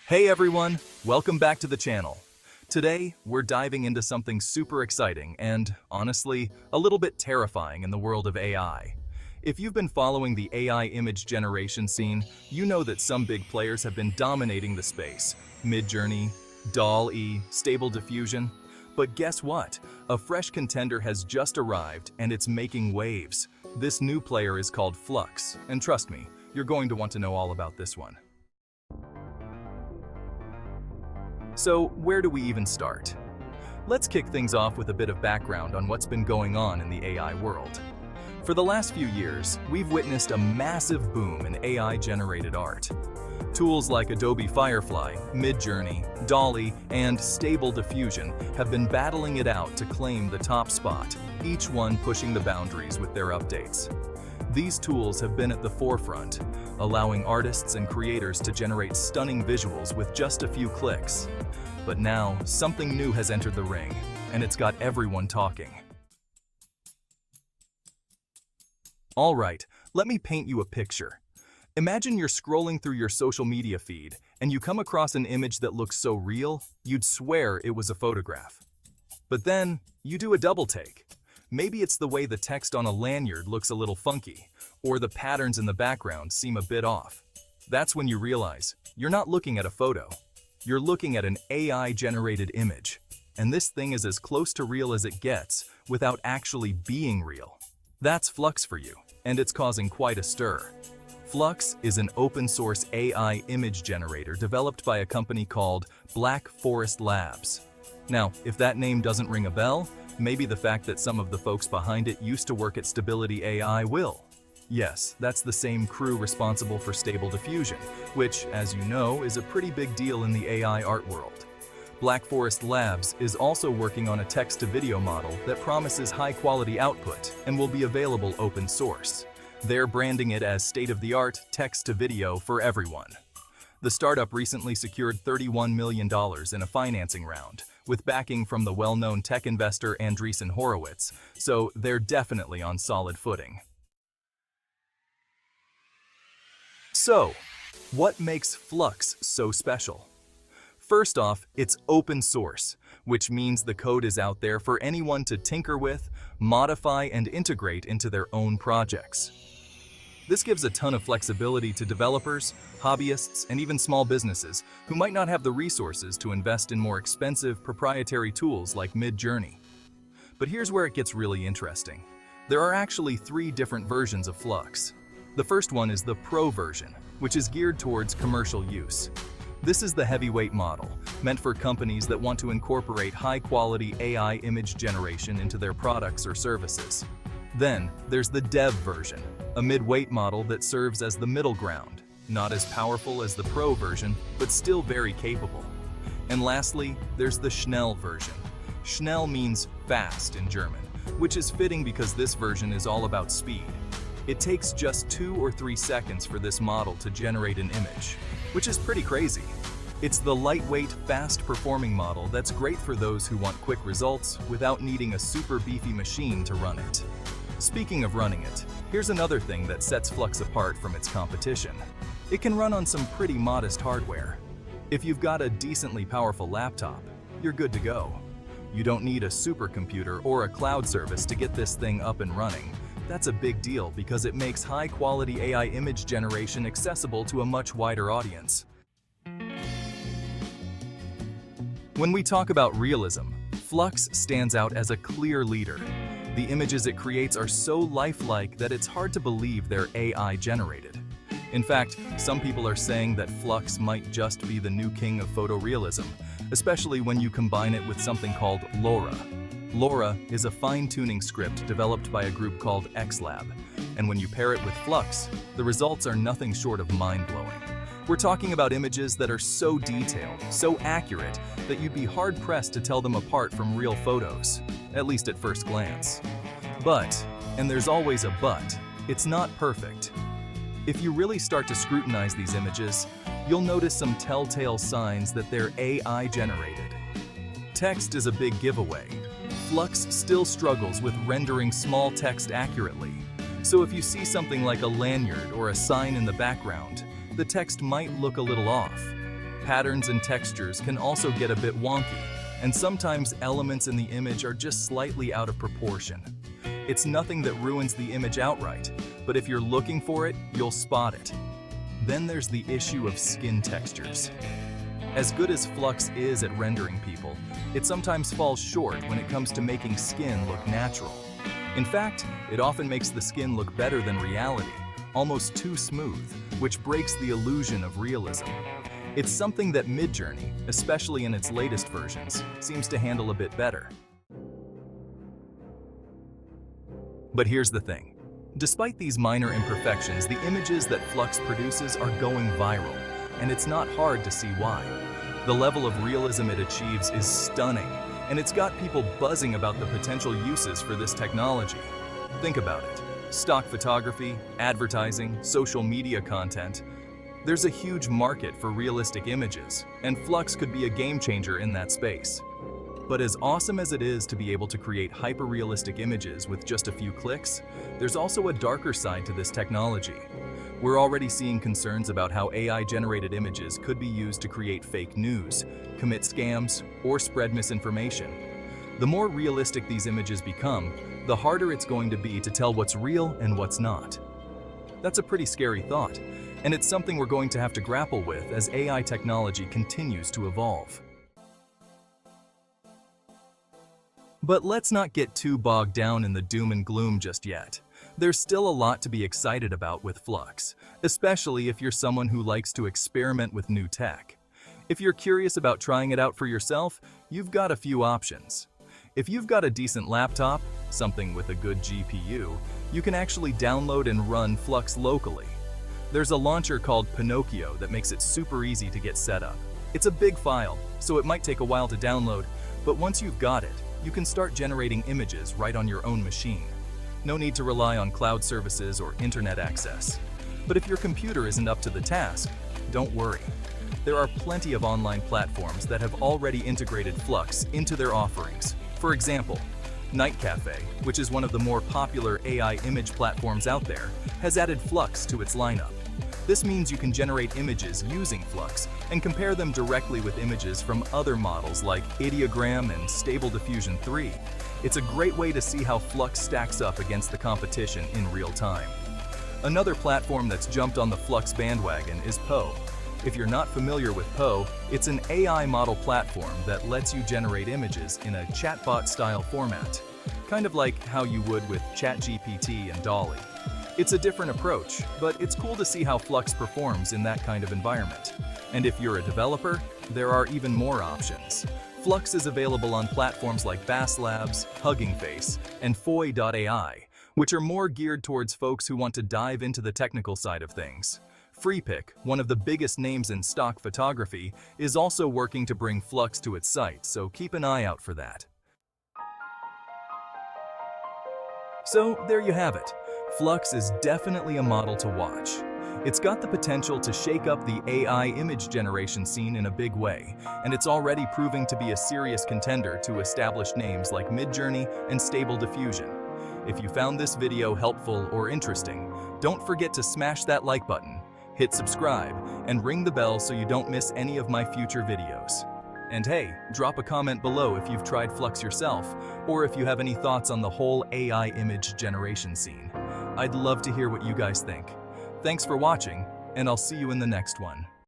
Hey everyone, welcome back to the channel. Today, we're diving into something super exciting and, honestly, a little bit terrifying in the world of AI. If you've been following the AI image generation scene, you know that some big players have been dominating the space. Midjourney, DALL-E, Stable Diffusion. But guess what? A fresh contender has just arrived and it's making waves. This new player is called Flux, and trust me, you're going to want to know all about this one. So, where do we even start? Let's kick things off with a bit of background on what's been going on in the AI world. For the last few years, we've witnessed a massive boom in AI-generated art. Tools like Adobe Firefly, Midjourney, DALL-E, and Stable Diffusion have been battling it out to claim the top spot, each one pushing the boundaries with their updates. These tools have been at the forefront, allowing artists and creators to generate stunning visuals with just a few clicks. But now, something new has entered the ring, and it's got everyone talking. All right, let me paint you a picture. Imagine you're scrolling through your social media feed, and you come across an image that looks so real, you'd swear it was a photograph. But then, you do a double take. Maybe it's the way the text on a lanyard looks a little funky, or the patterns in the background seem a bit off. That's when you realize you're not looking at a photo. You're looking at an AI-generated image. And this thing is as close to real as it gets without actually being real. That's Flux for you, and it's causing quite a stir. Flux is an open-source AI image generator developed by a company called Black Forest Labs. Now, if that name doesn't ring a bell, maybe the fact that some of the folks behind it used to work at Stability AI will. Yes, that's the same crew responsible for Stable Diffusion, which, as you know, is a pretty big deal in the AI art world. Black Forest Labs is also working on a text-to-video model that promises high-quality output and will be available open source. They're branding it as state-of-the-art text-to-video for everyone. The startup recently secured $31 million in a financing round, with backing from the well-known tech investor Andreessen Horowitz, so they're definitely on solid footing. So, what makes Flux so special? First off, it's open source, which means the code is out there for anyone to tinker with, modify, and integrate into their own projects. This gives a ton of flexibility to developers, hobbyists, and even small businesses who might not have the resources to invest in more expensive proprietary tools like Midjourney. But here's where it gets really interesting. There are actually 3 different versions of Flux. The first one is the Pro version, which is geared towards commercial use. This is the heavyweight model, meant for companies that want to incorporate high-quality AI image generation into their products or services. Then, there's the Dev version, a mid-weight model that serves as the middle ground, not as powerful as the Pro version, but still very capable. And lastly, there's the Schnell version. Schnell means fast in German, which is fitting because this version is all about speed. It takes just 2 or 3 seconds for this model to generate an image, which is pretty crazy. It's the lightweight, fast-performing model that's great for those who want quick results without needing a super beefy machine to run it. Speaking of running it, here's another thing that sets Flux apart from its competition. It can run on some pretty modest hardware. If you've got a decently powerful laptop, you're good to go. You don't need a supercomputer or a cloud service to get this thing up and running. That's a big deal because it makes high-quality AI image generation accessible to a much wider audience. When we talk about realism, Flux stands out as a clear leader. The images it creates are so lifelike that it's hard to believe they're AI-generated. In fact, some people are saying that Flux might just be the new king of photorealism, especially when you combine it with something called LoRA. LoRA is a fine-tuning script developed by a group called XLab, and when you pair it with Flux, the results are nothing short of mind-blowing. We're talking about images that are so detailed, so accurate, that you'd be hard-pressed to tell them apart from real photos, at least at first glance. But, and there's always a but, it's not perfect. If you really start to scrutinize these images, you'll notice some telltale signs that they're AI-generated. Text is a big giveaway. Flux still struggles with rendering small text accurately. So if you see something like a lanyard or a sign in the background, the text might look a little off. patterns and textures can also get a bit wonky, and sometimes elements in the image are just slightly out of proportion. It's nothing that ruins the image outright, but if you're looking for it, you'll spot it. Then there's the issue of skin textures. As good as Flux is at rendering people, it sometimes falls short when it comes to making skin look natural. In fact, it often makes the skin look better than reality, almost too smooth, which breaks the illusion of realism. It's something that Midjourney, especially in its latest versions, seems to handle a bit better. But here's the thing. Despite these minor imperfections, the images that Flux produces are going viral, and it's not hard to see why. The level of realism it achieves is stunning, and it's got people buzzing about the potential uses for this technology. Think about it. Stock photography, advertising, social media content. There's a huge market for realistic images, and Flux could be a game changer in that space. But as awesome as it is to be able to create hyper-realistic images with just a few clicks, there's also a darker side to this technology. We're already seeing concerns about how AI-generated images could be used to create fake news, commit scams, or spread misinformation. The more realistic these images become, the harder it's going to be to tell what's real and what's not. That's a pretty scary thought, and it's something we're going to have to grapple with as AI technology continues to evolve. But let's not get too bogged down in the doom and gloom just yet. There's still a lot to be excited about with Flux, especially if you're someone who likes to experiment with new tech. If you're curious about trying it out for yourself, you've got a few options. If you've got a decent laptop, something with a good GPU, you can actually download and run Flux locally. There's a launcher called Pinocchio that makes it super easy to get set up. It's a big file, so it might take a while to download, but once you've got it, you can start generating images right on your own machine. No need to rely on cloud services or internet access. But if your computer isn't up to the task, don't worry. There are plenty of online platforms that have already integrated Flux into their offerings. For example, Night Cafe, which is one of the more popular AI image platforms out there, has added Flux to its lineup. This means you can generate images using Flux and compare them directly with images from other models like Ideogram and Stable Diffusion 3. It's a great way to see how Flux stacks up against the competition in real time. Another platform that's jumped on the Flux bandwagon is Poe. If you're not familiar with Poe, it's an AI model platform that lets you generate images in a chatbot-style format, kind of like how you would with ChatGPT and DALL-E. It's a different approach, but it's cool to see how Flux performs in that kind of environment. And if you're a developer, there are even more options. Flux is available on platforms like Bass Labs, Hugging Face, and Foi.ai, which are more geared towards folks who want to dive into the technical side of things. Freepik, one of the biggest names in stock photography, is also working to bring Flux to its site, so keep an eye out for that. So there you have it. Flux is definitely a model to watch. It's got the potential to shake up the AI image generation scene in a big way, and it's already proving to be a serious contender to established names like Midjourney and Stable Diffusion. If you found this video helpful or interesting, don't forget to smash that like button, hit subscribe, and ring the bell so you don't miss any of my future videos. And hey, drop a comment below if you've tried Flux yourself, or if you have any thoughts on the whole AI image generation scene. I'd love to hear what you guys think. Thanks for watching, and I'll see you in the next one.